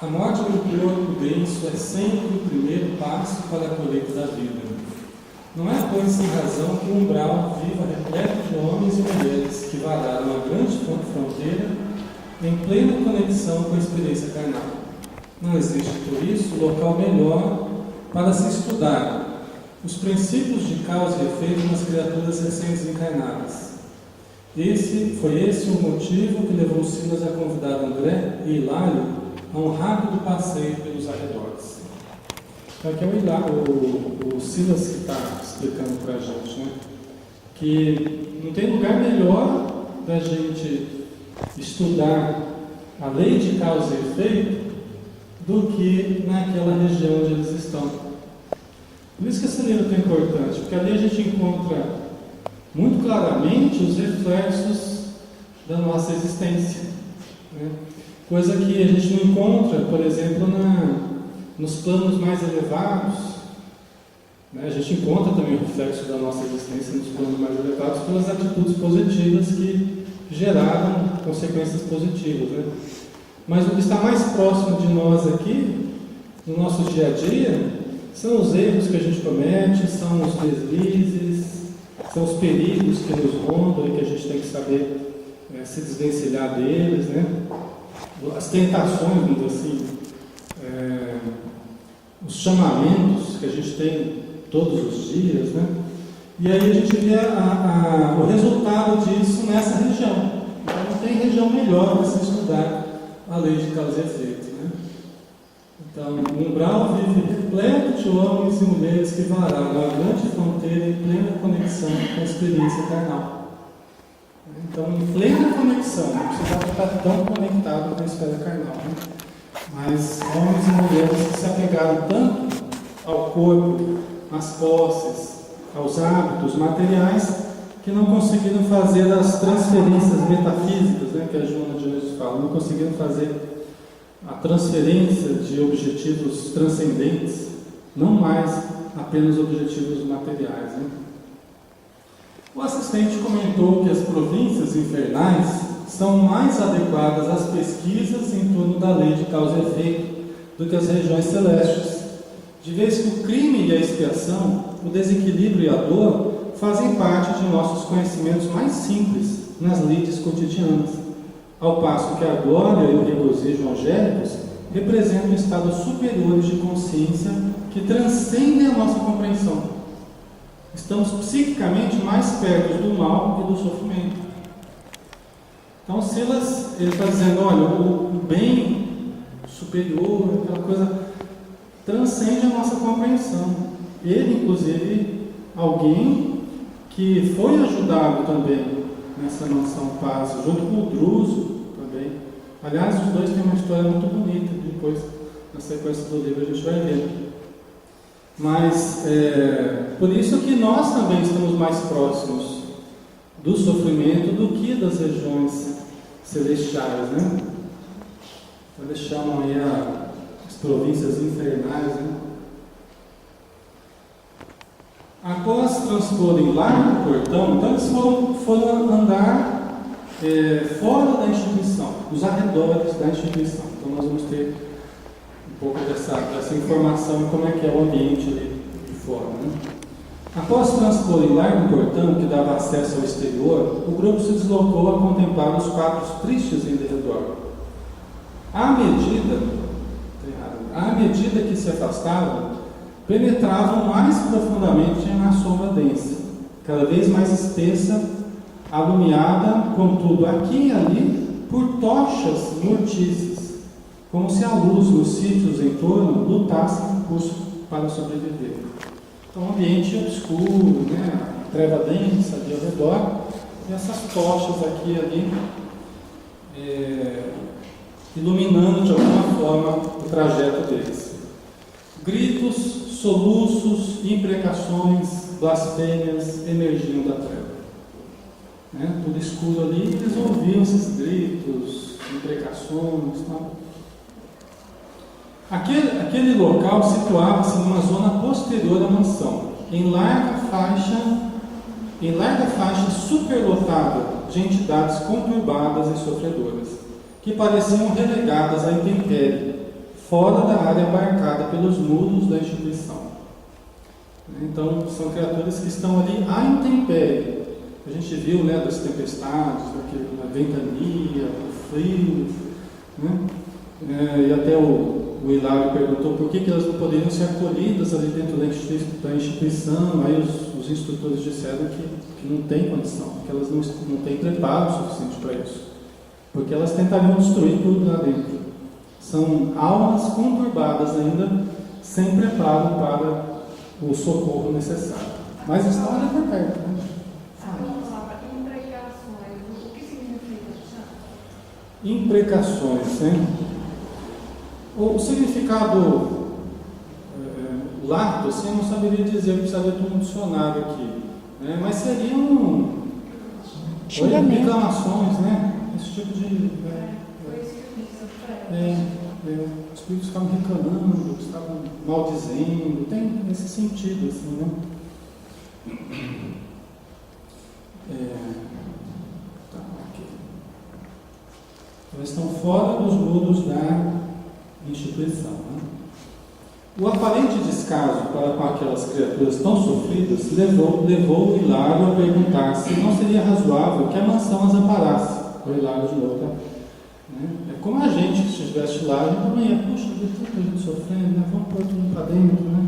A morte do corpo denso é sempre o primeiro passo para a colheita da vida. Não é, pois, sem razão que o umbral viva repleto de homens e mulheres que vararam a grande fronteira em plena conexão com a experiência carnal. Não existe, por isso, local melhor para se estudar os princípios de causa e efeito nas criaturas recém-desencarnadas. Foi esse o motivo que levou Silas a convidar André e Hilário a um rápido passeio pelos arredores. Então aqui é o Silas que está explicando para a gente, né? Que não tem lugar melhor da gente estudar a lei de causa e efeito do que naquela região onde eles estão. Por isso que esse livro é tão importante, porque ali a gente encontra muito claramente os reflexos da nossa existência, né? Coisa que a gente não encontra, por exemplo, nos planos mais elevados, né? A gente encontra também o reflexo da nossa existência nos planos mais elevados pelas atitudes positivas que geraram consequências positivas, né? Mas o que está mais próximo de nós aqui, no nosso dia a dia, são os erros que a gente comete, são os deslizes, são os perigos que nos rondam e que a gente tem que saber se desvencilhar deles, né? As tentações, vamos dizer assim, os chamamentos que a gente tem todos os dias, né? E aí a gente vê o resultado disso nessa região. Então não tem região melhor para se estudar a lei de causa e efeito, né? Então, o umbral vive repleto de homens e mulheres que vararam a grande fronteira em plena conexão com a experiência carnal. Então, em plena conexão, não precisava estar tão conectado com a esfera carnal, né? Mas homens e mulheres que se apegaram tanto ao corpo, às posses, aos hábitos materiais, que não conseguiram fazer as transferências metafísicas, né, que a Joana de Jesus fala, não conseguiram fazer a transferência de objetivos transcendentes, não mais apenas objetivos materiais, né? O assistente comentou que as províncias infernais são mais adequadas às pesquisas em torno da lei de causa e efeito do que as regiões celestes, de vez que o crime e a expiação, o desequilíbrio e a dor fazem parte de nossos conhecimentos mais simples nas lides cotidianas, ao passo que a glória e o regozijo angélicos representam estados superiores de consciência que transcendem a nossa compreensão. Estamos psiquicamente mais perto do mal e do sofrimento. Então Silas está dizendo, olha, o bem superior, aquela coisa, transcende a nossa compreensão. Ele, inclusive, alguém que foi ajudado também nessa mansão paz, junto com o Druso também. Aliás, os dois têm uma história muito bonita, depois, na sequência do livro, a gente vai ver. Mas, por isso que nós também estamos mais próximos do sofrimento do que das regiões celestiais, né? Então, eles chamam aí as províncias infernais, né? Após transporem lá no portão, então eles foram andar fora da instituição, nos arredores da instituição. Então nós vamos ter um pouco dessa informação de como é que é o ambiente ali de fora, né? Após transporem lá no portão que dava acesso ao exterior, o grupo se deslocou a contemplar os quadros tristes em derredor. À medida que se afastavam, penetravam mais profundamente na sombra densa, cada vez mais espessa, alumiada, contudo, aqui e ali, por tochas mortícias, como se a luz nos sítios em torno lutasse no curso para sobreviver. Então, um ambiente obscuro, né? Treva densa ali ao redor, e essas tochas aqui e ali, iluminando de alguma forma o trajeto deles. Gritos, soluços, imprecações, blasfêmias emergiam da treva. Né? Tudo escuro ali, eles ouviam esses gritos, imprecações, tal. Aquele local situava-se numa zona posterior à mansão, em larga faixa superlotada de entidades conturbadas e sofredoras, que pareciam relegadas à intempérie, fora da área abarcada pelos muros da instituição. Então, são criaturas que estão ali à intempérie. A gente viu, né, das tempestades, a ventania, o frio, né? E até o Hilário perguntou por que elas não poderiam ser acolhidas ali dentro da instituição. Aí os instrutores disseram que não tem condição, que elas não têm preparo suficiente para isso, porque elas tentariam destruir tudo lá dentro. São almas conturbadas ainda, sem preparo para o socorro necessário. Mas estão ali por perto, né? Imprecações, o que significa? Imprecações, né? O significado lato, assim, eu não saberia dizer, eu precisaria de um dicionário aqui, né? Mas seriam reclamações, né? Esse tipo de... Foi isso que eu disse. Os espíritos estavam reclamando, estavam maldizendo, tem esse sentido, assim, né? Aqui. Elas estão fora dos muros da instituição, né? O aparente descaso para com aquelas criaturas tão sofridas levou o Hilário a perguntar se não seria razoável que a mansão as amparasse. O Hilário de novo, tá? É como a gente, que estivesse lá, a gente também ia, puxa, vê tanta gente sofrendo, né? Vamos pôr tudo para dentro, né?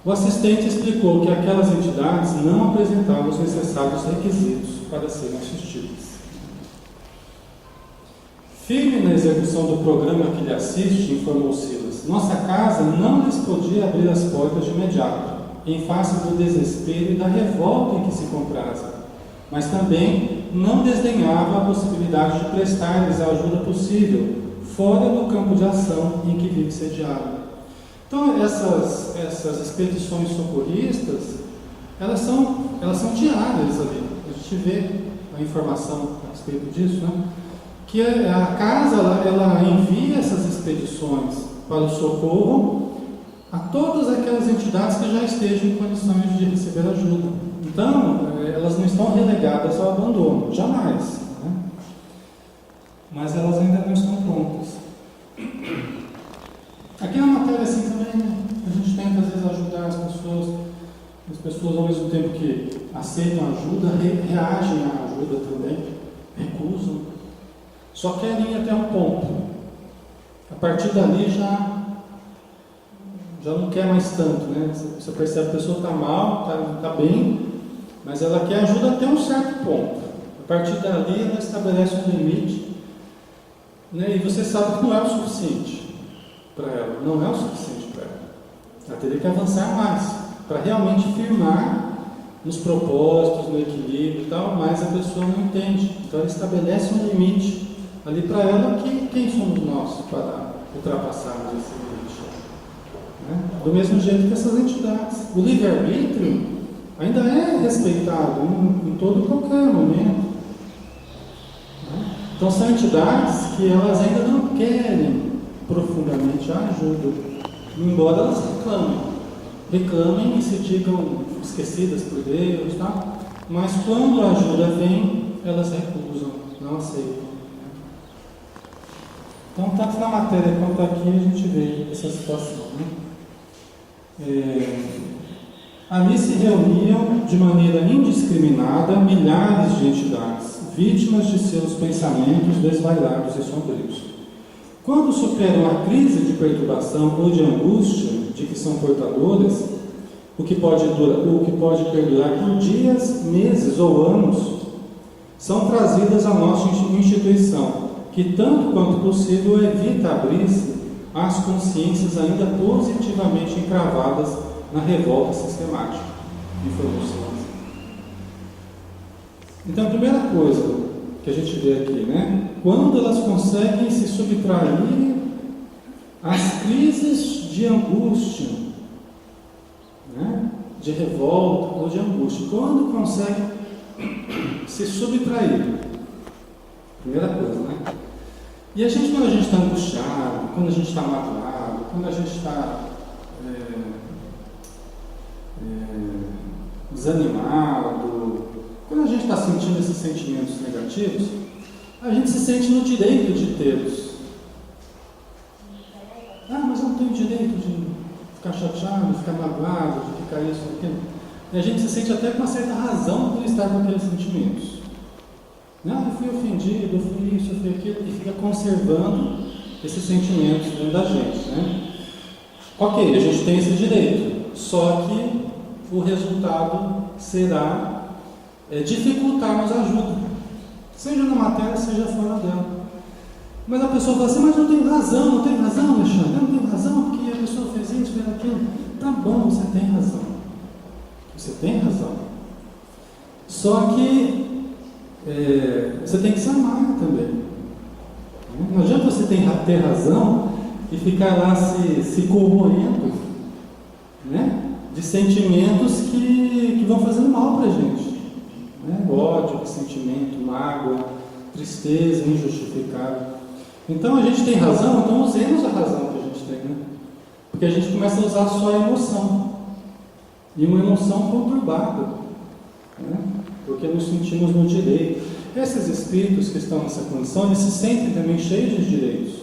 O assistente explicou que aquelas entidades não apresentavam os necessários requisitos para serem assistidas. Firme na execução do programa que lhe assiste, informou Silas, nossa casa não lhes podia abrir as portas de imediato, em face do desespero e da revolta em que se comprazem, mas também não desdenhava a possibilidade de prestar-lhes a ajuda possível, fora do campo de ação em que vive sediado. Então, essas expedições socorristas, elas são diárias ali. A gente vê a informação a respeito disso, né? Que a casa ela envia essas expedições para o socorro a todas aquelas entidades que já estejam em condições de receber ajuda. Então, elas não estão relegadas ao abandono, jamais, né? Mas elas ainda não estão prontas. Aqui na matéria, assim, também, a gente tenta, às vezes, ajudar as pessoas, ao mesmo tempo que aceitam ajuda, reagem à ajuda também, recusam. Só querem ir até um ponto. A partir dali já não quer mais tanto, né? Você percebe que a pessoa está mal, está bem, mas ela quer ajuda até um certo ponto. A partir dali ela estabelece um limite, né? E você sabe que não é o suficiente para ela, não é o suficiente para ela. Ela teria que avançar mais, para realmente firmar nos propósitos, no equilíbrio e tal, mas a pessoa não entende. Então ela estabelece um limite ali para ela, que quem somos nós para ultrapassarmos esse limite? Né? Do mesmo jeito que essas entidades. O livre-arbítrio ainda é respeitado em todo e qualquer momento. Né? Então são entidades que elas ainda não querem profundamente a ajuda, embora elas reclamem e se digam esquecidas por Deus, tá? Mas quando a ajuda vem, elas recusam, não aceitam. Então, tanto na matéria quanto aqui, a gente vê essa situação, né? Ali se reuniam de maneira indiscriminada milhares de entidades, vítimas de seus pensamentos desvairados e sombrios. Quando superam a crise de perturbação ou de angústia de que são portadoras, o que pode perdurar por dias, meses ou anos, são trazidas à nossa instituição, que tanto quanto possível evita abrir-se às consciências ainda positivamente encravadas na revolta sistemática. Então, a primeira coisa que a gente vê aqui, né? Quando elas conseguem se subtrair às crises de angústia, né? De revolta ou de angústia, quando conseguem se subtrair, primeira coisa, né? E a gente, quando a gente está angustiado, quando a gente está magoado, quando a gente está desanimado, quando a gente está sentindo esses sentimentos negativos, a gente se sente no direito de tê-los. direito de ficar chateado, de ficar magoado, de ficar isso, aquilo. E a gente se sente até com uma certa razão por estar com aqueles sentimentos. Não, eu fui ofendido, eu fui isso, eu fui aquilo, e fica conservando esses sentimentos dentro da gente, né? Ok, a gente tem esse direito, só que o resultado será dificultar-nos a ajuda, seja na matéria, seja fora dela. Mas a pessoa fala assim, mas eu tenho razão, Alexandre, eu não tenho razão, porque a pessoa fez isso, fez aquilo. Tá bom, você tem razão. Você tem razão. Só que você tem que se amar também. Não adianta você ter razão e ficar lá se corroendo, né? De sentimentos que vão fazendo mal para a gente. Né? Ódio, ressentimento, mágoa, tristeza, injustificado. Então a gente tem razão, então usemos a razão que a gente tem, né? Porque a gente começa a usar só a emoção. E uma emoção conturbada, né? Porque nos sentimos no direito. Esses espíritos que estão nessa condição, eles se sentem também cheios de direitos.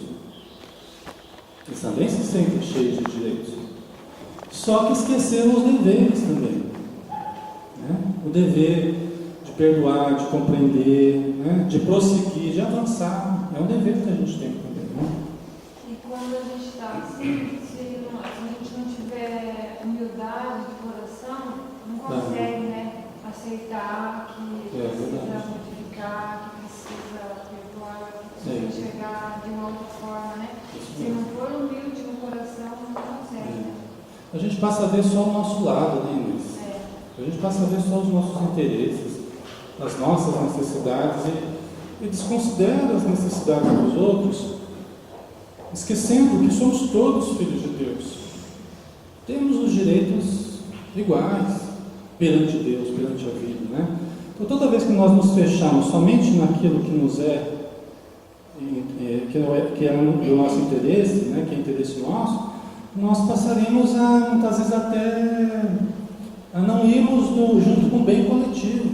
Eles também se sentem cheios de direitos. Só que esqueceram os deveres também. Né? O dever de perdoar, de compreender, né? De prosseguir, de avançar. É um dever que a gente tem também. Né? E quando a gente está assim, se a gente não tiver humildade de coração, não consegue, né? Aceitar que precisa modificar, que precisa perdoar, que precisa chegar de uma outra forma, né? Se não for humilde no coração, não consegue. Né? A gente passa a ver só o nosso lado, né, Inês? A gente passa a ver só os nossos interesses, as nossas necessidades e desconsidera as necessidades dos outros, esquecendo que somos todos filhos de Deus. Temos os direitos iguais perante Deus, perante a vida, né? Então, toda vez que nós nos fechamos somente naquilo que nos que é do nosso interesse, né? Que é interesse nosso, nós passaremos muitas vezes até a não irmos junto com o bem coletivo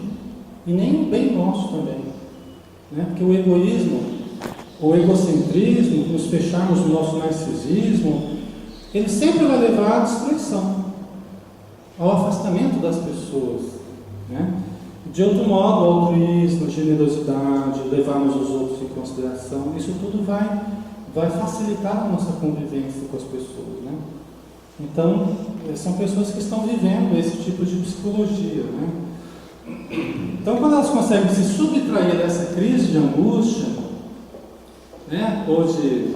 e nem o bem nosso também, né? Porque o egoísmo, o egocentrismo, nos fecharmos no nosso narcisismo, ele sempre vai levar à destruição, ao afastamento das pessoas, né? De outro modo, o altruísmo, a generosidade, levarmos os outros em consideração, isso tudo vai facilitar a nossa convivência com as pessoas, né? Então, são pessoas que estão vivendo esse tipo de psicologia, né? Então, quando elas conseguem se subtrair dessa crise de angústia, né, ou de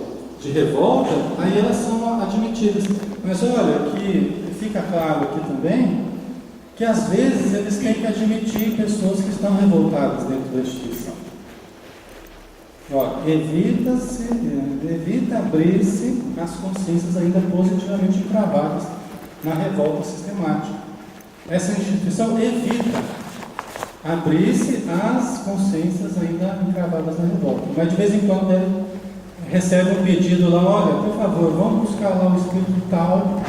revolta, aí elas são admitidas. Mas olha, que fica claro aqui também, que às vezes eles têm que admitir pessoas que estão revoltadas dentro da instituição. Evita abrir-se as consciências ainda positivamente encravadas na revolta sistemática. Essa instituição evita abrir-se as consciências ainda encravadas na revolta. Mas de vez em quando ele recebe um pedido lá, olha, por favor, vamos buscar lá o espírito tal,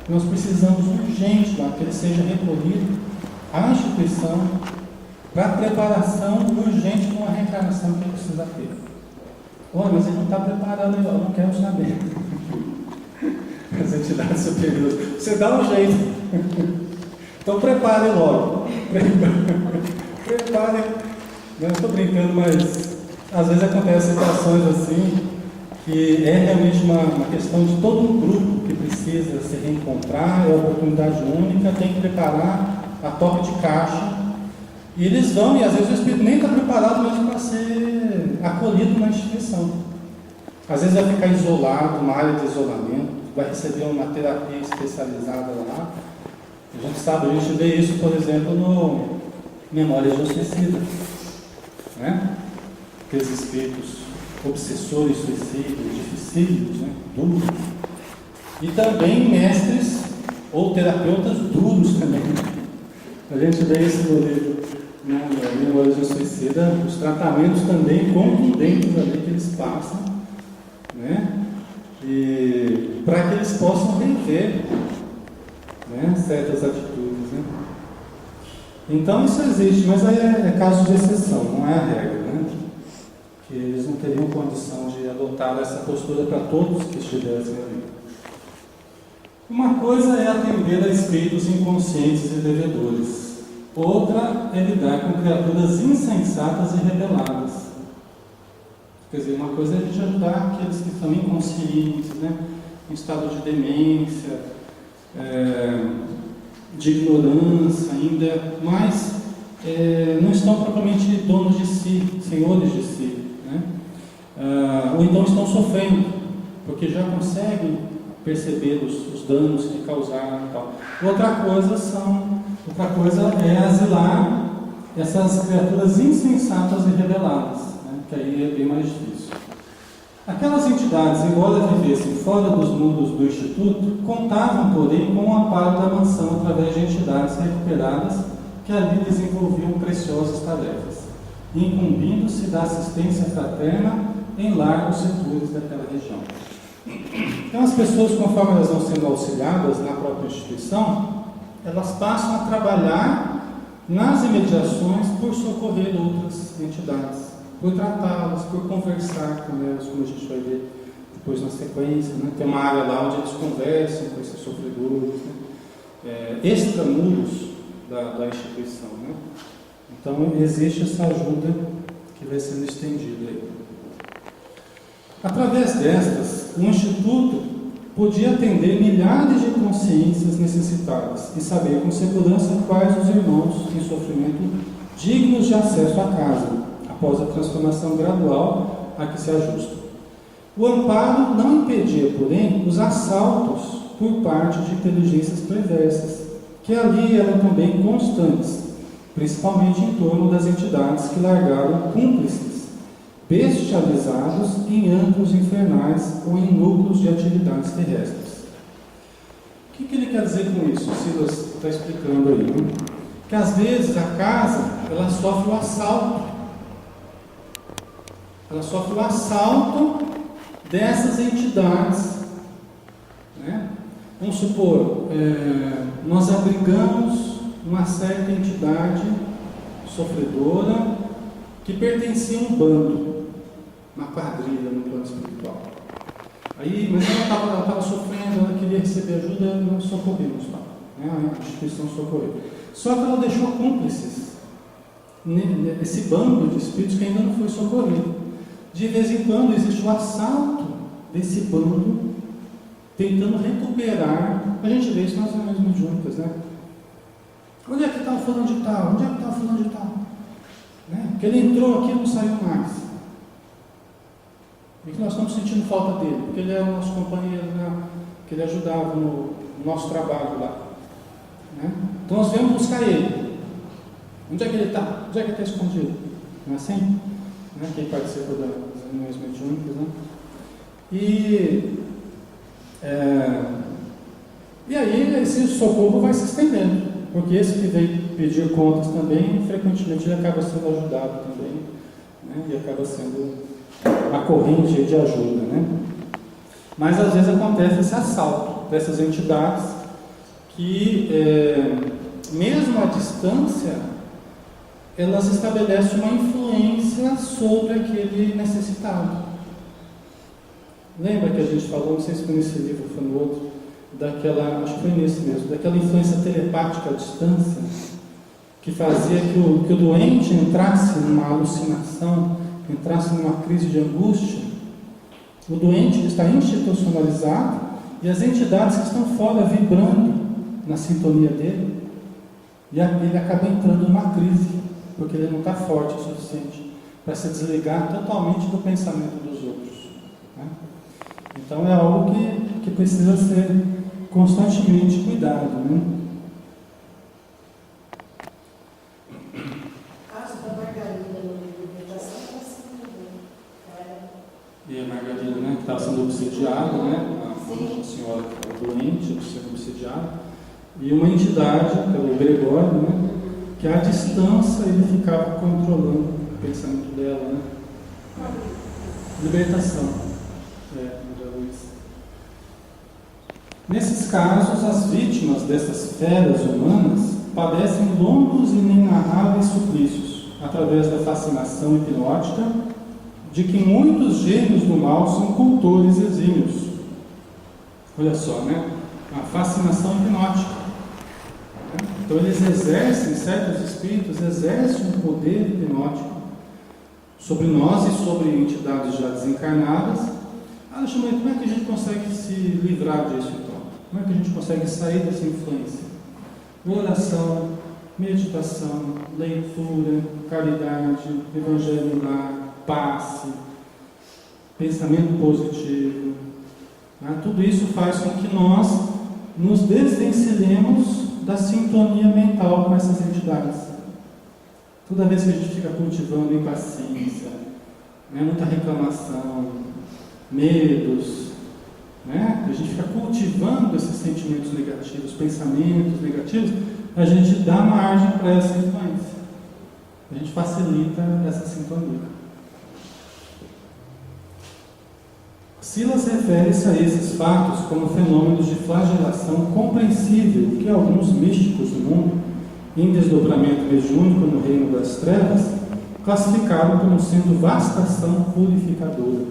nós precisamos urgente lá, que ele seja recolhido à instituição para preparação urgente com a reencarnação que ele precisa ter. Olha, mas ele não está preparado, eu não quero saber. As entidades superiores, você dá um jeito. Então prepare logo. Prepare. Não estou brincando, mas às vezes acontecem situações assim, que é realmente uma questão de todo um grupo que precisa se reencontrar, é uma oportunidade única, tem que preparar a toque de caixa. E eles vão, e às vezes o espírito nem está preparado mesmo para ser acolhido na instituição. Às vezes vai ficar isolado, uma área de isolamento, vai receber uma terapia especializada lá. A gente sabe, a gente vê isso, por exemplo, no Memórias de um Suicida, né? Aqueles espíritos obsessores, suicidas, dificílimos, né? Duros. E também mestres ou terapeutas duros também. A gente vê isso no livro, né, no Memórias de um Suicida, os tratamentos também contundentes ali que eles passam, né? E para que eles possam rever, né, certas atitudes, né? Então isso existe, mas aí é caso de exceção, não é a regra, né? Que eles não teriam condição de adotar essa postura para todos que estivessem ali. Uma coisa é atender a espíritos inconscientes e devedores. Outra é lidar com criaturas insensatas e rebeladas. Quer dizer, uma coisa é a gente ajudar aqueles que estão inconscientes, né? Em estado de demência, de ignorância ainda, mas não estão propriamente donos de si, senhores de si, né? Ou então estão sofrendo, porque já conseguem perceber os danos que causaram e tal. Outra coisa é asilar essas criaturas insensatas e rebeladas, né? Que aí é bem mais difícil. Aquelas entidades, embora vivessem fora dos mundos do Instituto, contavam, porém, com o amparo da mansão através de entidades recuperadas que ali desenvolviam preciosas tarefas, incumbindo-se da assistência fraterna em largos setores daquela região. Então, as pessoas, conforme elas vão sendo auxiliadas na própria instituição, elas passam a trabalhar nas imediações por socorrer outras entidades, por tratá-las, por conversar com elas, como a gente vai ver depois na sequência, né? Tem uma área lá onde eles conversam com esses sofredores, né? Extramuros da instituição, né? Então, existe essa ajuda que vai sendo estendida aí. Através destas, o Instituto podia atender milhares de consciências necessitadas e saber com segurança quais os irmãos em sofrimento dignos de acesso à casa, após a transformação gradual a que se ajustam. O amparo não impedia, porém, os assaltos por parte de inteligências perversas, que ali eram também constantes, principalmente em torno das entidades que largaram cúmplices bestializados em antros infernais ou em núcleos de atividades terrestres. O que ele quer dizer com isso? O Silas está explicando aí, né? Que às vezes a casa ela sofre o assalto. Ela sofre o assalto dessas entidades, né? Vamos supor, nós abrigamos uma certa entidade sofredora que pertencia a um bando, uma quadrilha no plano espiritual. Aí, mas ela estava sofrendo, ela queria receber ajuda, nós socorremos, tá? Né? A instituição socorreu. Só que ela deixou cúmplices nesse bando de espíritos que ainda não foi socorrido. De vez em quando existe o assalto desse bando, tentando recuperar. A gente vê isso nas reuniões mediúnicas, né? Onde é que está o fulano de tal? Onde é que está o fulano de tal? Né? Porque ele entrou aqui e não saiu mais. E que nós estamos sentindo falta dele, porque ele era o nosso companheiro, né? Que ele ajudava no nosso trabalho lá. Né? Então nós viemos buscar ele. Onde é que ele está? Onde é que ele está escondido? Não é assim? Né? Quem participa das reuniões mediúnicas, né? E aí esse socorro vai se estendendo, porque esse que veio pedir contas também, frequentemente ele acaba sendo ajudado também, né? E acaba sendo a corrente de ajuda, né? Mas às vezes acontece esse assalto dessas entidades que, mesmo à distância, elas estabelecem uma influência sobre aquele necessitado. Lembra que a gente falou, não sei se foi nesse livro ou foi no outro, acho que foi nesse mesmo, daquela influência telepática à distância, que fazia que o doente entrasse numa alucinação, entrasse numa crise de angústia. O doente está institucionalizado e as entidades que estão fora vibrando na sintonia dele, e ele acaba entrando numa crise, porque ele não está forte o suficiente para se desligar totalmente do pensamento dos outros, né? Então é algo que precisa ser constantemente cuidado, né? E a Margarida, né, que estava sendo obsidiada, né, a senhora que estava doente, sendo obsidiada, e uma entidade, que era o Gregório, né, que à distância ele ficava controlando o pensamento dela, né? Libertação. Nesses casos, as vítimas dessas feras humanas padecem longos e inenarráveis suplícios, através da fascinação hipnótica, de que muitos gênios do mal são cultores exímios. Olha só, né? uma fascinação hipnótica. Então eles exercem, certos espíritos exercem um poder hipnótico sobre nós e sobre entidades já desencarnadas. Alexandre, como é que a gente consegue se livrar disso então? Como é que a gente consegue sair dessa influência? Oração, meditação, leitura, caridade, evangelho lar, passe, pensamento positivo. Tudo isso faz com que nós nos desvencilhemos da sintonia mental com essas entidades. Toda vez que a gente fica cultivando impaciência, muita reclamação, medos, a gente fica cultivando esses sentimentos negativos, pensamentos negativos, a gente dá margem para essa influência. A gente facilita essa sintonia. Silas refere-se a esses fatos como fenômenos de flagelação compreensível que alguns místicos do mundo, em desdobramento mediúnico no reino das trevas, classificaram como sendo vastação purificadora.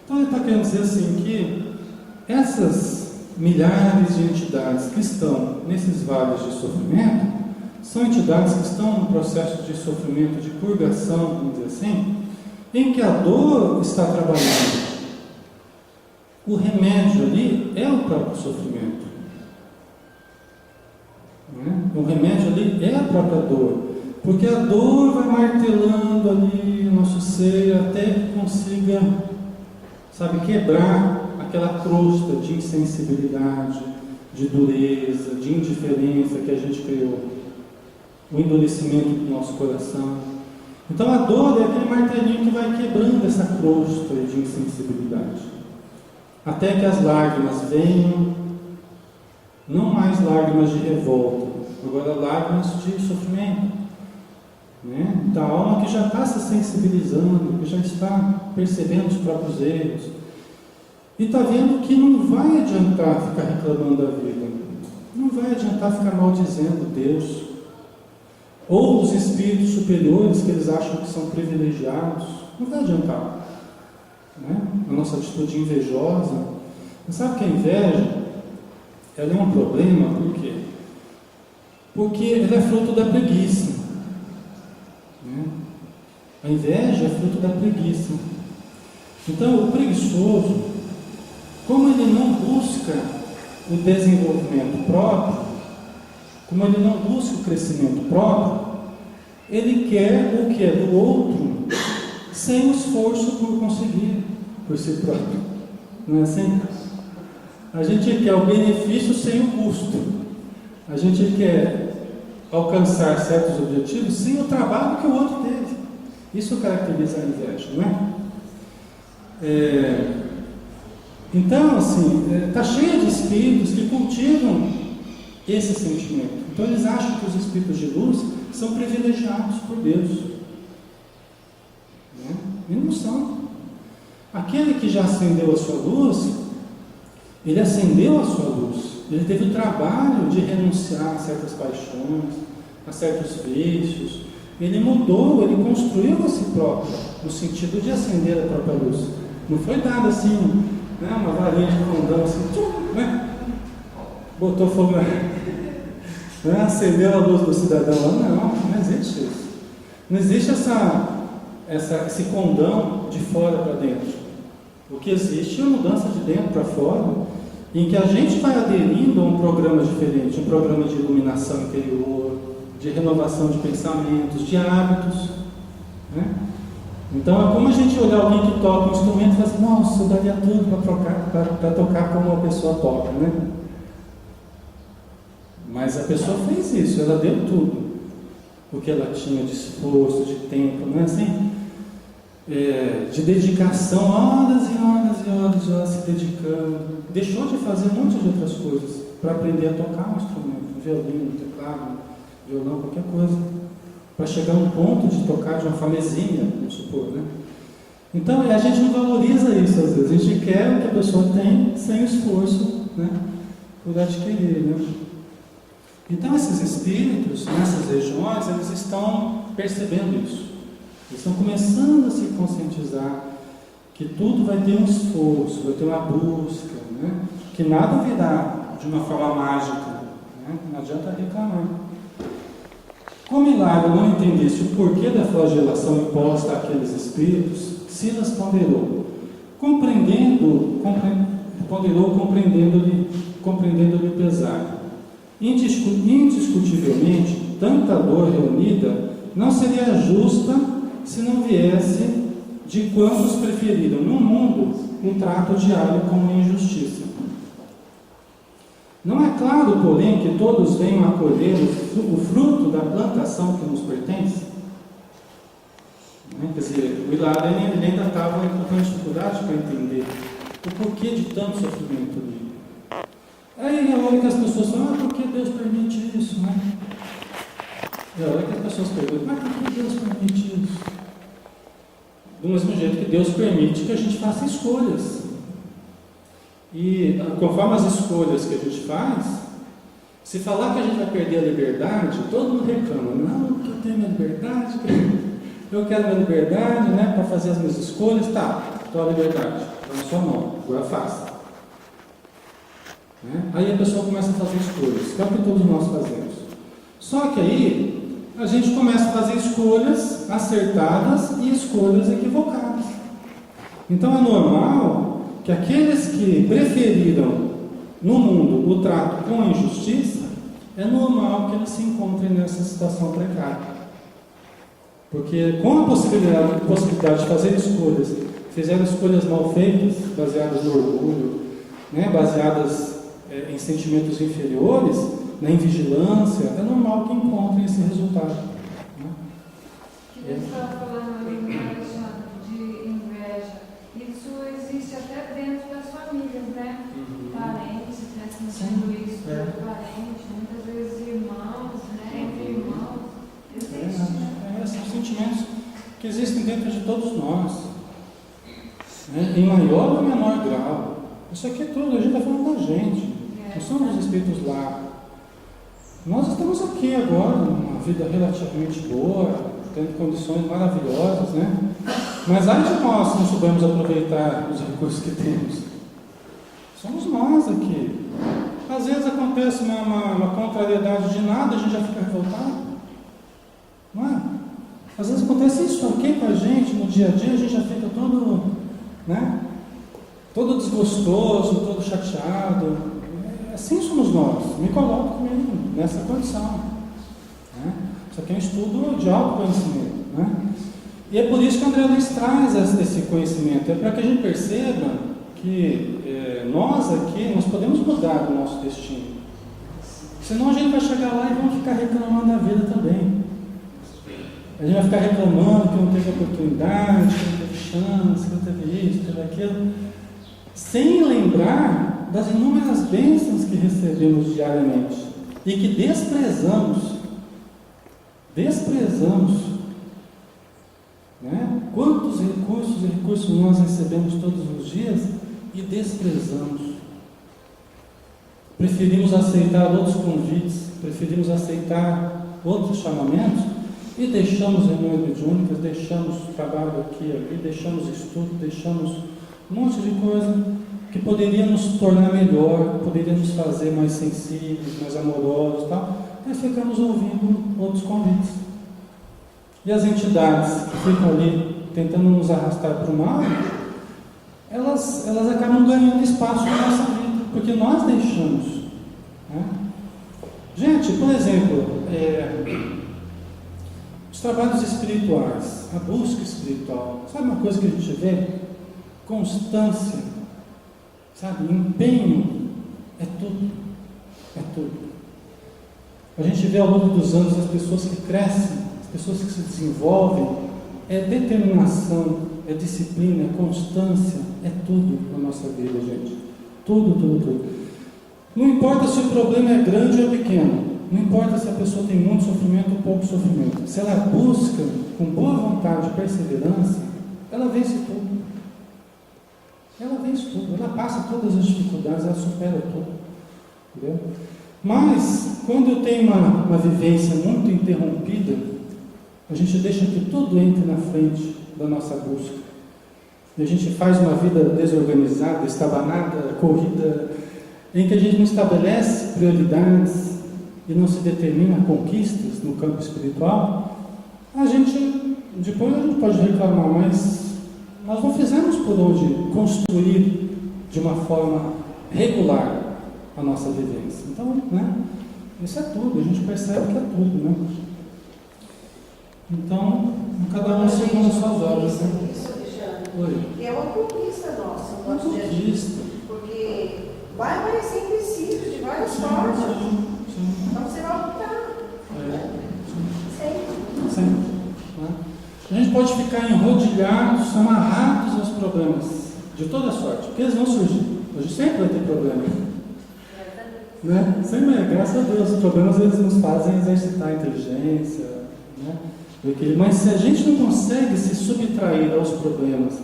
Então ele está querendo dizer assim que essas milhares de entidades que estão nesses vales de sofrimento são entidades que estão no processo de sofrimento, de purgação, vamos dizer assim, em que a dor está trabalhando. O remédio ali é o próprio sofrimento. O remédio ali é a própria dor. Porque a dor vai martelando ali o nosso ser até que consiga, quebrar aquela crosta de insensibilidade, de dureza, de indiferença que a gente criou. O endurecimento do nosso coração. Então a dor é aquele martelinho que vai quebrando essa crosta de insensibilidade. Até que as lágrimas venham, não mais lágrimas de revolta, agora lágrimas de sofrimento, da alma que já está se sensibilizando, que já está percebendo os próprios erros, e está vendo que não vai adiantar ficar reclamando da vida, não vai adiantar ficar maldizendo Deus, ou os espíritos superiores que eles acham que são privilegiados, não vai adiantar. A nossa atitude invejosa. Mas sabe que a inveja ela é um problema, por quê? Porque ela é fruto da preguiça. A inveja é fruto da preguiça. Então o preguiçoso, como ele não busca o desenvolvimento próprio, como ele não busca o crescimento próprio, ele quer o que é do outro sem o esforço por conseguir por si próprio. Não é assim? A gente quer o benefício sem o custo. A gente quer alcançar certos objetivos sem o trabalho que o outro teve. Isso caracteriza a inveja, não é? Então, está cheio de espíritos que cultivam esse sentimento. Então eles acham que os espíritos de luz são privilegiados por Deus. E não são. Aquele que já acendeu a sua luz, ele acendeu a sua luz. Ele teve o trabalho de renunciar a certas paixões, a certos vícios. Ele mudou, ele construiu a si próprio, no sentido de acender a própria luz. Não foi dado assim, uma varinha de condão assim, botou fogo na... acendeu a luz do cidadão lá. Não existe isso. Não existe esse condão de fora para dentro. O que existe é a mudança de dentro para fora, em que a gente vai aderindo a um programa diferente, um programa de iluminação interior, de renovação de pensamentos, de hábitos. Então é como a gente olhar alguém que toca um instrumento e falar assim, nossa, eu daria tudo para tocar como uma pessoa toca, Mas a pessoa fez isso, ela deu tudo. O que ela tinha de esforço, de tempo, não é assim? De dedicação, horas e horas e horas ela se dedicando, deixou de fazer um monte de outras coisas para aprender a tocar um instrumento, violino, teclado, violão, qualquer coisa, para chegar a um ponto de tocar de uma famezinha, vamos supor, Então a gente não valoriza isso às vezes, a gente quer o que a pessoa tem sem esforço, por adquirir, Então esses espíritos, nessas regiões, eles estão percebendo isso. Eles estão começando a se conscientizar que tudo vai ter um esforço, vai ter uma busca, que nada virá de uma forma mágica, né? Não adianta reclamar. Como Hilário não entendesse o porquê da flagelação imposta àqueles espíritos, Silas ponderou, compreendendo-lhe o pesar. Indiscutivelmente, tanta dor reunida não seria justa se não viesse de quantos preferiram no mundo um trato diário com a injustiça. Não é claro, porém, que todos venham a colher o fruto da plantação que nos pertence? Quer dizer, o Hilário ele ainda estava com dificuldade para entender o porquê de tanto sofrimento ali. Aí é hora que as pessoas falam, por que Deus permite isso, né? É hora que as pessoas perguntam, mas por que Deus permite isso? Do mesmo jeito que Deus permite que a gente faça escolhas. E conforme as escolhas que a gente faz, se falar que a gente vai perder a liberdade, todo mundo reclama. Não, porque eu tenho minha liberdade, eu quero minha liberdade, né, para fazer as minhas escolhas. Tá, tua liberdade, está na sua mão, agora faça. Né? Aí a pessoa começa a fazer escolhas, que é o que todos nós fazemos. Só que aí a gente começa a fazer escolhas acertadas e escolhas equivocadas. Então é normal que aqueles que preferiram no mundo o trato com a injustiça, é normal que eles se encontrem nessa situação precária. Porque com a possibilidade de fazer escolhas, fizeram escolhas mal feitas, baseadas no orgulho, né, baseadas em sentimentos inferiores, na invigilância, é normal que encontrem esse resultado. Né? Que você estava falando ali, Alexandre, de inveja. Isso existe até dentro das famílias, né? Parentes, né? Sentindo isso por parente, muitas vezes irmãos, né? Entre irmãos. Existe, né? São sentimentos que existem dentro de todos nós, né? Em maior ou menor grau. Isso aqui é tudo, a gente está falando da gente. Nós somos os espíritos lá. Nós estamos aqui agora, numa vida relativamente boa, tendo condições maravilhosas, né? Mas ai de nós se não soubermos aproveitar os recursos que temos. Somos nós aqui. Às vezes acontece uma contrariedade de nada, a gente já fica revoltado. Não é? Às vezes acontece isso aqui com a gente, no dia a dia, a gente já fica todo, né? Todo desgostoso, todo chateado. Assim somos nós. Me coloco comigo nessa condição. Né? Isso aqui é um estudo de autoconhecimento. Né? E é por isso que o André Luiz traz esse conhecimento. É para que a gente perceba que nós aqui, nós podemos mudar o nosso destino. Senão a gente vai chegar lá e vamos ficar reclamando da vida também. A gente vai ficar reclamando que não teve oportunidade, que não teve chance, que não teve isso, que não teve aquilo, sem lembrar das inúmeras bênçãos que recebemos diariamente e que desprezamos. Né? Quantos recursos nós recebemos todos os dias e desprezamos. Preferimos aceitar outros convites, preferimos aceitar outros chamamentos e deixamos reuniões mediúnicas, deixamos trabalho aqui e ali, deixamos estudo, deixamos um monte de coisa que poderia nos tornar melhor, poderia nos fazer mais sensíveis, mais amorosos e tal, mas ficamos ouvindo outros convites. E as entidades que ficam ali tentando nos arrastar para o mal, elas acabam ganhando espaço na nossa vida, porque nós deixamos. Né? Gente, por exemplo, os trabalhos espirituais, a busca espiritual, sabe uma coisa que a gente vê? Constância, sabe? Empenho, é tudo. A gente vê ao longo dos anos as pessoas que crescem, as pessoas que se desenvolvem, é determinação, é disciplina, é constância, é tudo na nossa vida, gente. Tudo. Não importa se o problema é grande ou pequeno, não importa se a pessoa tem muito sofrimento ou pouco sofrimento, se ela busca com boa vontade e perseverança, ela vence tudo. Ela passa todas as dificuldades, ela supera tudo. Entendeu? Mas, quando eu tenho uma vivência muito interrompida, a gente deixa que tudo entre na frente da nossa busca. E a gente faz uma vida desorganizada, estabanada, corrida, em que a gente não estabelece prioridades e não se determina conquistas no campo espiritual, depois a gente pode reclamar, mas nós não fizemos por onde construir de uma forma regular a nossa vivência. Então, né, isso é tudo, a gente percebe que é tudo, né? Então, cada um segundo as suas obras, né? Isso, Alexandre, Oi. é uma conquista nossa, o Uma nosso dia a dia. conquista. Porque vai aparecer empecilhos de várias formas. Então você vai lutar. Sempre. Sempre. Né? A gente pode ficar enrodilhados, amarrados aos problemas de toda sorte, porque eles vão surgir. A gente sempre vai ter problema. Né? Sempre, graças a Deus, os problemas eles nos fazem exercitar a inteligência, né? Mas se a gente não consegue se subtrair aos problemas,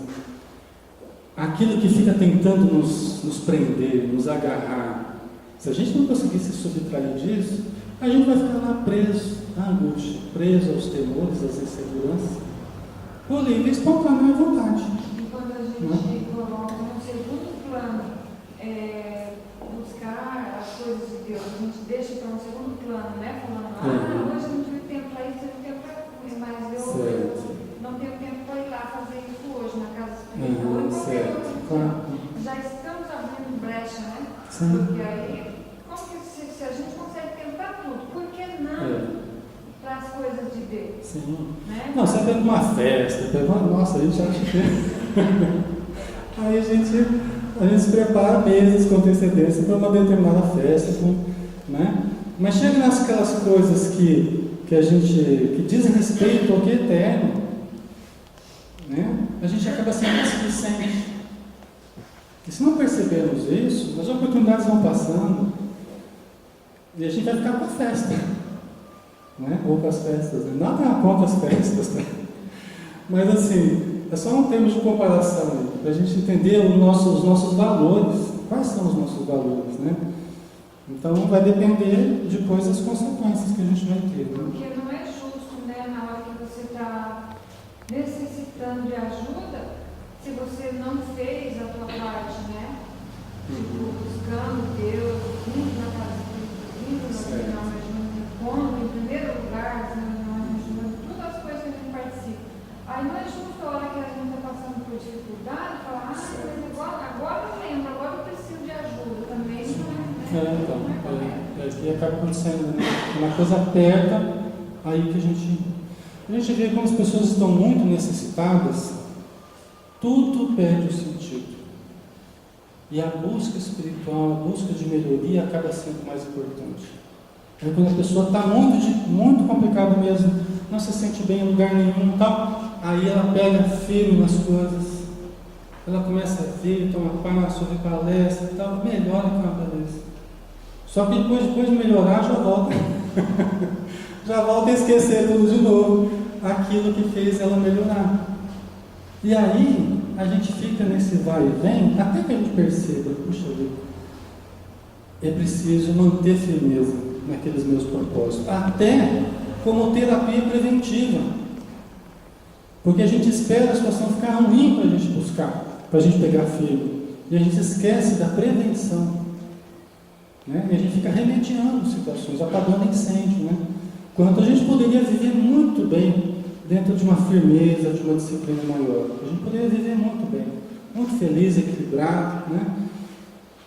aquilo que fica tentando nos prender, nos agarrar, se a gente não conseguir se subtrair disso, a gente vai ficar lá preso à angústia, preso aos temores, às inseguranças, por livre e espontânea vontade. E quando a gente coloca no segundo plano buscar as coisas de Deus, a gente deixa para um segundo plano, né? Falando, hoje eu não tive tempo para isso, eu não tenho tempo para isso, mas eu não tenho tempo para ir lá fazer isso hoje na casa espiritual. Já estamos abrindo brecha, né? Sim. Porque aí, como que se a gente consegue tempo para tudo, por que não para as coisas de Deus? Sim. Né? Não, você pega uma festa, nossa, a gente acha que aí a gente se prepara meses com antecedência para uma determinada festa, né? Mas chega naquelas coisas que dizem respeito ao que é eterno, né? A gente acaba sendo displicente. E se não percebermos isso, as oportunidades vão passando e a gente vai ficar com a festa, né? Ou com as festas, né? Nada contra as festas, né? Mas assim, é só um termo de comparação para a gente entender os nossos valores. Quais são os nossos valores, né? Então vai depender depois das consequências que a gente vai ter. Né? Porque não é justo, né, na hora que você está necessitando de ajuda, se você não fez a tua parte, né? Tipo, buscando Deus, vindo na casa de Deus, vindo no final de junho, pondo em primeiro lugar, todas as coisas que a gente participa. Aí não é justo a hora que a gente está passando por dificuldade, falar, mas agora eu lembro, agora eu preciso de ajuda também, não é? E acaba acontecendo, né? Uma coisa aperta, aí que a gente vê como as pessoas estão muito necessitadas, tudo perde o sentido. E a busca espiritual, a busca de melhoria acaba sendo mais importante. Aí quando a pessoa está muito complicada mesmo, não se sente bem em lugar nenhum e tal, aí ela pega firme nas coisas, ela começa a ver, toma passo, ouvir palestra e tal, melhora com a beleza. Só que depois de melhorar, já volta. Já volta a esquecer tudo de novo, aquilo que fez ela melhorar. E aí, a gente fica nesse vai e vem, até que a gente perceba, puxa vida, é preciso manter firmeza naqueles meus propósitos, até como terapia preventiva. Porque a gente espera a situação ficar ruim para a gente buscar, para a gente pegar firme. E a gente esquece da prevenção. Né? E a gente fica remediando situações, apagando incêndio, né? Quanto a gente poderia viver muito bem dentro de uma firmeza, de uma disciplina maior. A gente poderia viver muito bem, muito feliz, equilibrado, né?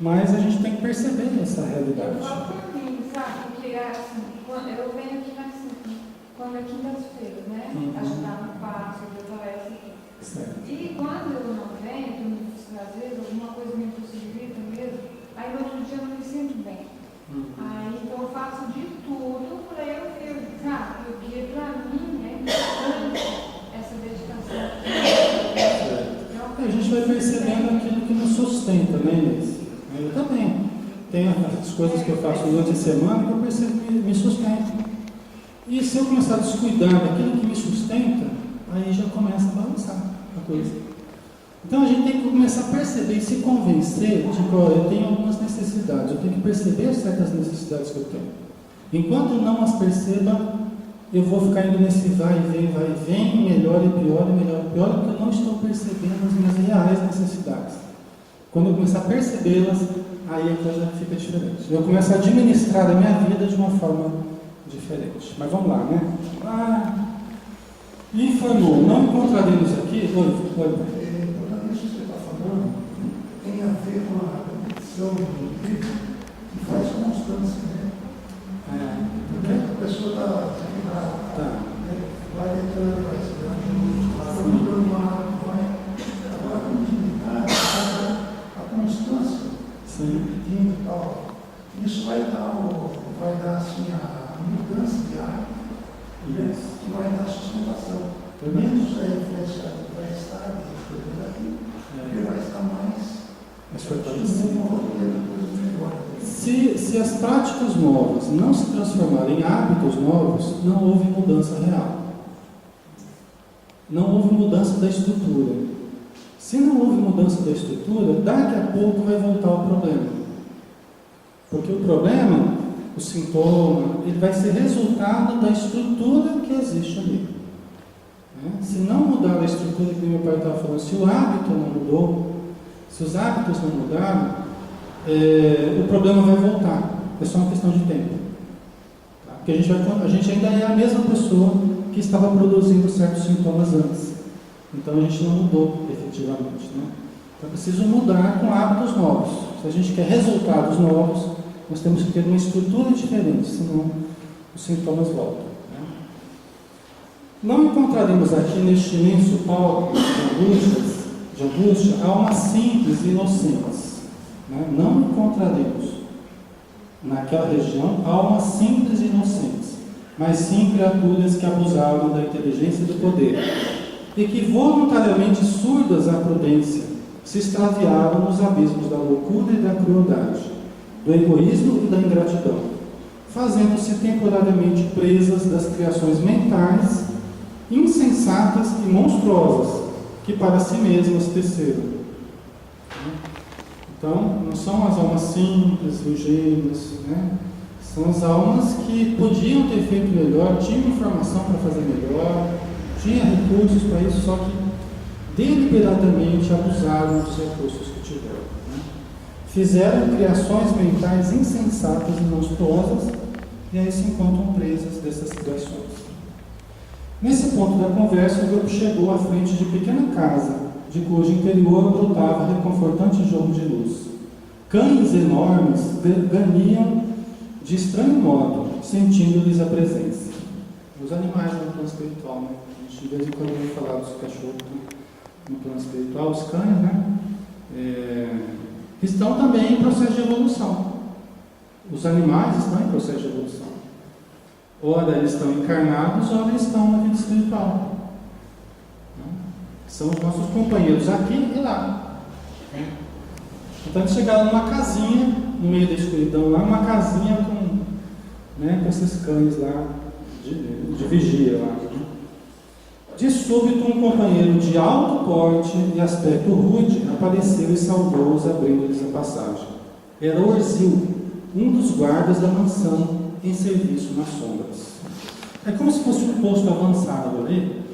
Mas a gente tem que perceber essa realidade. Eu falo por mim, sabe? Porque assim, quando eu venho aqui quando é quintas-feiras, né? Ajudar no passo, eu palestra aqui. Certo. E quando eu não venho, às vezes alguma coisa me impossibilita mesmo, aí no outro dia eu não me sinto bem. Aí então eu faço de tudo para eu ver, sabe? Porque para mim é importante essa dedicação. A gente vai percebendo aquilo que nos sustenta, né, Inês? Eu também. Tem as coisas que eu faço durante a semana que eu percebo que me sustentam. E se eu começar a descuidar daquilo que me sustenta, aí já começa a balançar a coisa. Então a gente tem que começar a perceber e se convencer de que eu tenho algumas necessidades, eu tenho que perceber certas necessidades que eu tenho. Enquanto eu não as perceba, eu vou ficar indo nesse vai e vem, melhor e pior, porque eu não estou percebendo as minhas reais necessidades. Quando eu começar a percebê-las, aí a coisa fica diferente. Eu começo a administrar a minha vida de uma forma diferente. Mas vamos lá, né? Informou, não encontraremos aqui. Portanto, isso que você está falando tem a ver com a repetição do livro que faz constância, né? Porque a pessoa está vai entrando, vai estudando, vai mudando uma vai. Agora, a constância, repetindo e tal, isso vai dar assim, a mudança de hábito, que vai dar sustentação. Menos a influência vai estar aqui, ele vai estar mais fortalecido. melhor. Se as práticas novas não se transformarem em hábitos novos, não houve mudança real. Não houve mudança da estrutura. Se não houve mudança da estrutura, daqui a pouco vai voltar o problema. Porque o problema, o sintoma, ele vai ser resultado da estrutura que existe ali. Se não mudar a estrutura que meu pai estava falando, se o hábito não mudou, se os hábitos não mudaram, o problema vai voltar. É só uma questão de tempo. Tá? Porque a gente ainda é a mesma pessoa que estava produzindo certos sintomas antes. Então a gente não mudou efetivamente. Né? Então é preciso mudar com hábitos novos. Se a gente quer resultados novos, nós temos que ter uma estrutura diferente, senão os sintomas voltam. Né? Não encontraremos aqui neste imenso palco de angústia almas simples e inocentes. Né? Não encontraremos naquela região almas simples e inocentes, mas sim criaturas que abusaram da inteligência e do poder, e que voluntariamente surdas à prudência, se extraviaram nos abismos da loucura e da crueldade, do egoísmo e da ingratidão, fazendo-se temporariamente presas das criações mentais, insensatas e monstruosas, que para si mesmas teceram. Então, não são as almas simples, ingênuas, né? São as almas que podiam ter feito melhor, tinham informação para fazer melhor, tinham recursos para isso, só que deliberadamente abusaram dos recursos que tiveram. Né? Fizeram criações mentais insensatas e monstruosas, e aí se encontram presas dessas criações. Nesse ponto da conversa, o grupo chegou à frente de pequena casa, de cujo interior brotava reconfortante jogo de luz. Cães enormes ganiam de estranho modo, sentindo-lhes a presença. Os animais no plano espiritual, né? A gente de vez em quando vai falar dos cachorros no plano espiritual, os cães, né? Estão também em processo de evolução. Os animais estão em processo de evolução. Ora eles estão encarnados, ora eles estão na vida espiritual. São os nossos companheiros aqui e lá. Então eles chegaram numa casinha, no meio da escuridão lá, uma casinha com esses cães lá, de vigia lá. De súbito, um companheiro de alto porte e aspecto rude apareceu e saudou-os, abrindo-lhes a passagem. Era Orzil, um dos guardas da mansão, em serviço nas sombras. É como se fosse um posto avançado ali,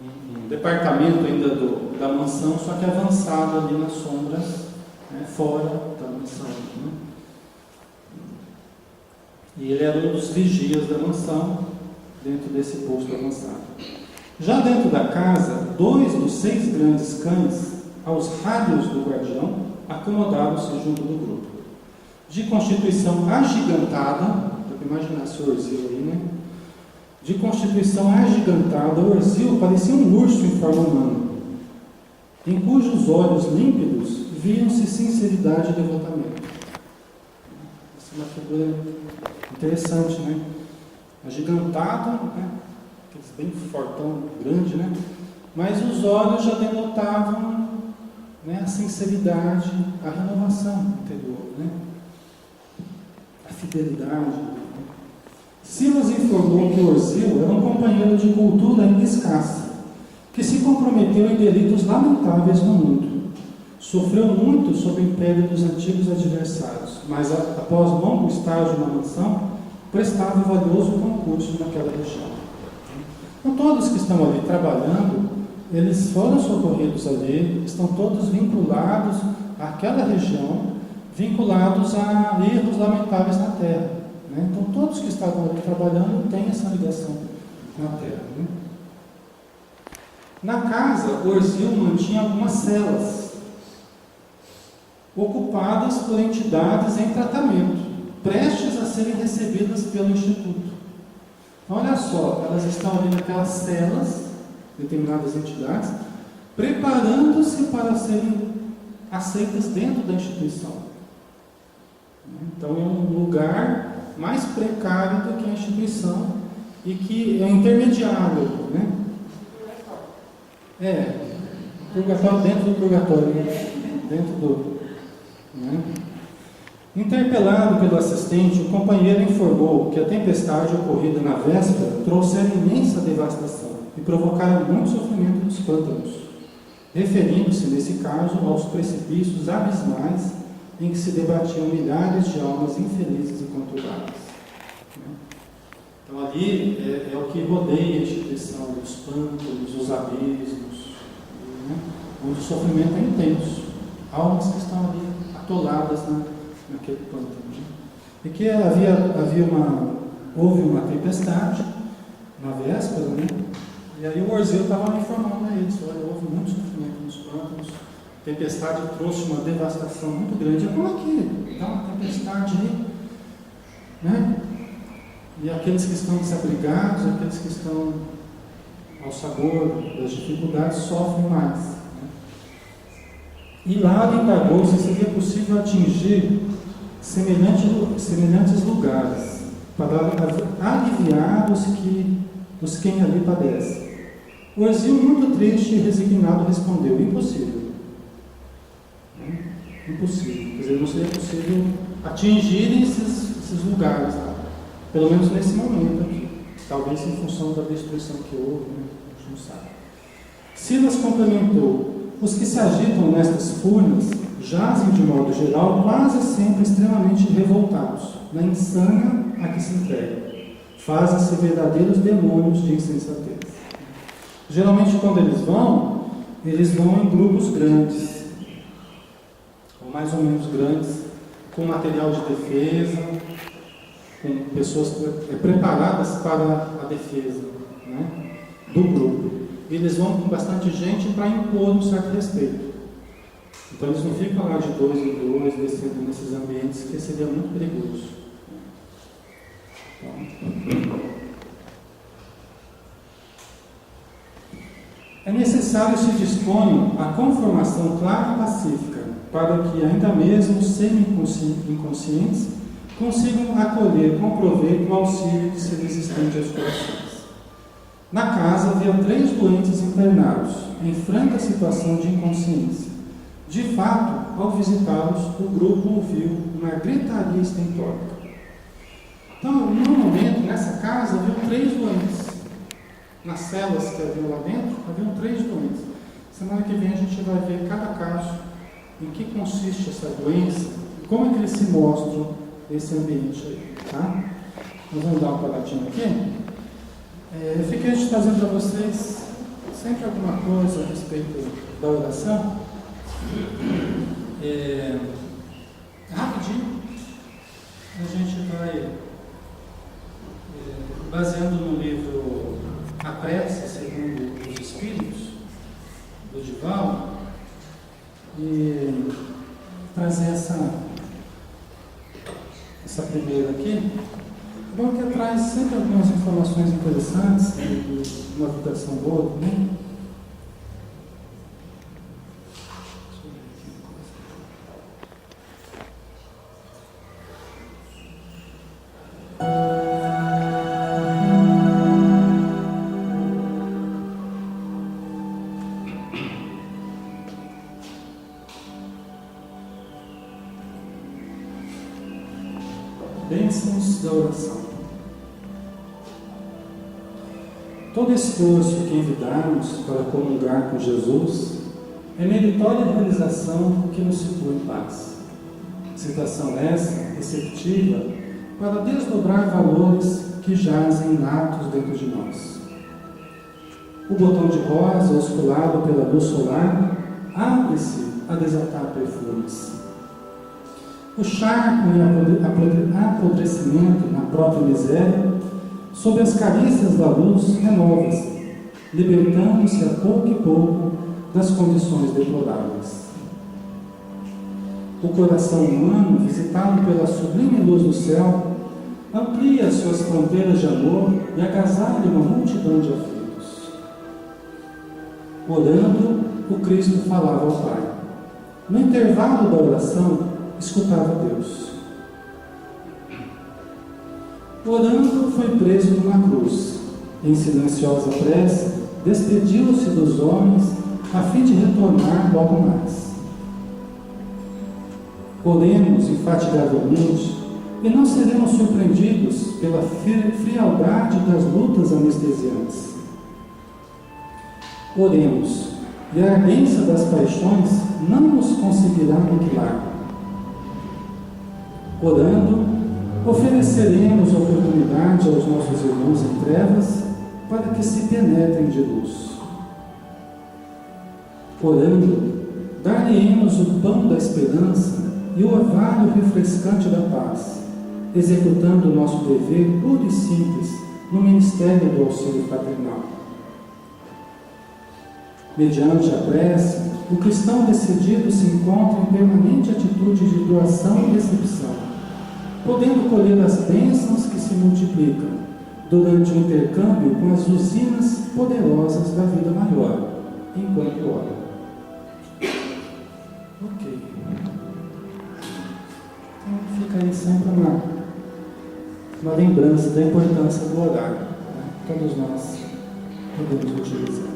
um departamento ainda da mansão, só que avançado ali nas sombras, fora da mansão. Né? E ele era um dos vigias da mansão, dentro desse posto avançado. Já dentro da casa, 2 dos 6 grandes cães, aos rádios do guardião, acomodaram-se junto do grupo. De constituição agigantada, para imaginar esse Orzil aí, né? De constituição agigantada, o Orzil parecia um urso em forma humana, em cujos olhos límpidos viam-se sinceridade e devotamento. Essa é uma figura interessante, né? Agigantado, né? Aqueles bem fortão, grande, né? Mas os olhos já denotavam, né, a sinceridade, a renovação interior, né? A fidelidade. Silas informou que Orzil era um companheiro de cultura escassa, que se comprometeu em delitos lamentáveis no mundo. Sofreu muito sob o império dos antigos adversários, mas após longo estágio na mansão, prestava valioso concurso naquela região. Então, todos que estão ali trabalhando, eles foram socorridos ali, estão todos vinculados àquela região, vinculados a erros lamentáveis na terra. Né? Então, todos que estavam ali trabalhando têm essa ligação na terra. Né? Na casa, Orzil mantinha algumas celas ocupadas por entidades em tratamento, prestes a serem recebidas pelo Instituto. Então, olha só, elas estão ali naquelas celas, determinadas entidades, preparando-se para serem aceitas dentro da instituição. Então, é um lugar mais precário do que a instituição e que é intermediário, né? Purgatório dentro do purgatório, dentro do... Né? Interpelado pelo assistente, o companheiro informou que a tempestade ocorrida na véspera trouxera imensa devastação e provocara muito sofrimento nos pântanos, referindo-se, nesse caso, aos precipícios abismais em que se debatiam milhares de almas infelizes e conturbadas. Então, ali é o que rodeia a instituição, os pântanos, os abismos, né? Onde o sofrimento é intenso. Almas que estão ali atoladas naquele pântano. Né? E que houve uma tempestade na véspera, né? E aí o Orzil estava informando a eles: olha, houve muito sofrimento nos pântanos, a tempestade trouxe uma devastação muito grande. Como aqui? Dá uma tempestade aí, né? E aqueles que estão desabrigados, aqueles que estão ao sabor das dificuldades, sofrem mais. Né? E lá indagou se seria possível atingir semelhantes lugares para aliviar os quem ali padecem. O Orzil, muito triste e resignado, respondeu: impossível. Impossível. Quer dizer, não seria possível atingir esses lugares lá. Pelo menos nesse momento aqui. Talvez em função da destruição que houve, né? A gente não sabe. Silas complementou: os que se agitam nestas furnas jazem, de modo geral, quase sempre extremamente revoltados, na insânia a que se entregam. Fazem-se verdadeiros demônios de insensatez. Geralmente, quando eles vão em grupos grandes, ou mais ou menos grandes, com material de defesa, com pessoas preparadas para a defesa, né, do grupo. Eles vão com bastante gente para impor um certo respeito. Então eles não ficam lá de dois em dois, descendo nesses ambientes, que seria muito perigoso. É necessário se disponham a conformação clara e pacífica, para que ainda mesmo semi-inconscientes consigam acolher com proveito o auxílio que se lhes estende aos corações. Na casa havia 3 doentes internados, em franca situação de inconsciência. De fato, ao visitá-los, o grupo ouviu uma gritaria estentórica. Então, no momento, nessa casa, haviam 3 doentes. Nas celas que haviam lá dentro, haviam 3 doentes. Semana que vem a gente vai ver cada caso, em que consiste essa doença, como é que eles se mostram nesse ambiente aí, tá? Nós vamos dar um paradinho aqui. Eu fiquei trazendo para vocês sempre alguma coisa a respeito da oração. Rapidinho, a gente vai baseando no livro A Prece Segundo os Espíritos, do Divaldo, e trazer essa primeira aqui. Bom, que traz sempre algumas informações interessantes de uma vibração boa, né? Bênçãos da oração. Todo esforço que envidarmos para comungar com Jesus é meritória realização que nos situa em paz. Citação essa receptiva para desdobrar valores que jazem inatos dentro de nós. O botão de rosa, osculado pela luz solar, abre-se a desatar perfumes. o charco e apodrecimento na própria miséria, sob as carícias da luz, renova-se, libertando-se a pouco e pouco das condições deploráveis. O coração humano, visitado pela sublime luz do céu, amplia suas fronteiras de amor e agasalha uma multidão de aflitos. Orando, o Cristo falava ao Pai. No intervalo da oração, escutava Deus. Orando, foi preso numa cruz. Em silenciosa prece, despediu-se dos homens a fim de retornar logo mais. Oremos infatigavelmente e não seremos surpreendidos pela frialdade das lutas anestesiantes. Oremos, e a ardência das paixões não nos conseguirá aniquilar. Orando, ofereceremos oportunidade aos nossos irmãos em trevas para que se penetrem de luz. Orando, dar-lhe-emos o pão da esperança e o orvalho refrescante da paz, executando o nosso dever puro e simples no ministério do auxílio fraternal. Mediante a prece, o cristão decidido se encontra em permanente atitude de doação e recepção, podendo colher as bênçãos que se multiplicam durante o intercâmbio com as usinas poderosas da vida maior, enquanto ora. Ok. Então fica aí sempre uma lembrança da importância do orar, né? Todos nós podemos utilizar.